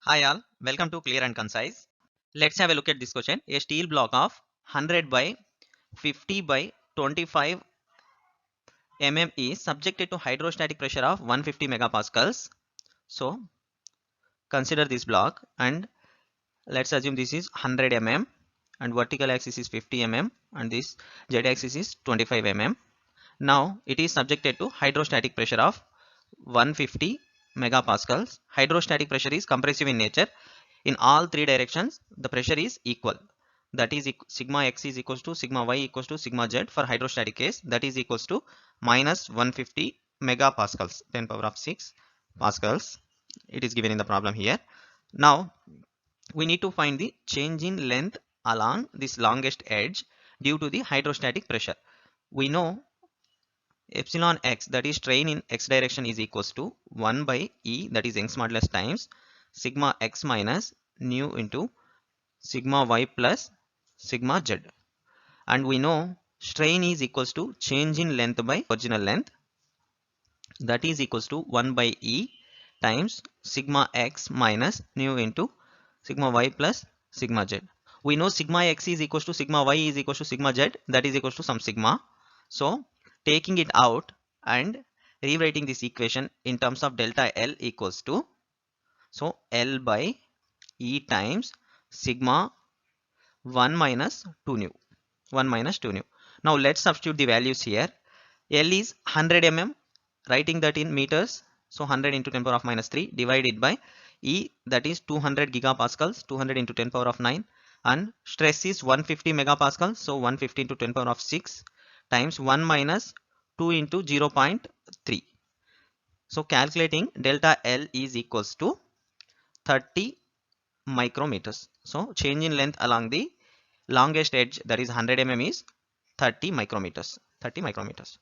Hi all, welcome to Clear and Concise. Let's have a look at this question. A steel block of 100 by 50 by 25 is subjected to hydrostatic pressure of 150 megapascals. So consider this block and let's assume this is 100 and vertical axis is 50 and this z axis is 25 Now it is subjected to hydrostatic pressure of 150 megapascals. Hydrostatic pressure is compressive in nature. In all three directions, the pressure is equal. That is sigma x is equals to sigma y equals to sigma z for hydrostatic case. That is equals to minus 150 megapascals, 10 power of 6 pascals. It is given in the problem here. Now we need to find the change in length along this longest edge due to the hydrostatic pressure. We know epsilon x, that is strain in x direction, is equals to 1 by E, that is Young's modulus, times sigma x minus nu into sigma y plus sigma z. And we know strain is equals to change in length by original length, that is equals to 1 by E times sigma x minus nu into sigma y plus sigma z. We know sigma x is equals to sigma y is equals to sigma z, that is equals to some sigma. So taking it out and rewriting this equation in terms of delta L equals to, so L by E times sigma 1 minus 2 nu. 1 minus 2 nu. Now let's substitute the values here. L is 100 writing that in meters. So 100 into 10 power of minus 3 divided by E, that is 200 gigapascals, 200 into 10 power of 9, and stress is 150 megapascals, so 150 into 10 power of 6 times 1 minus 2 into 0.3. So calculating delta L is equals to 30 micrometers. So change in length along the longest edge, that is 100 is 30 micrometers. 30 micrometers.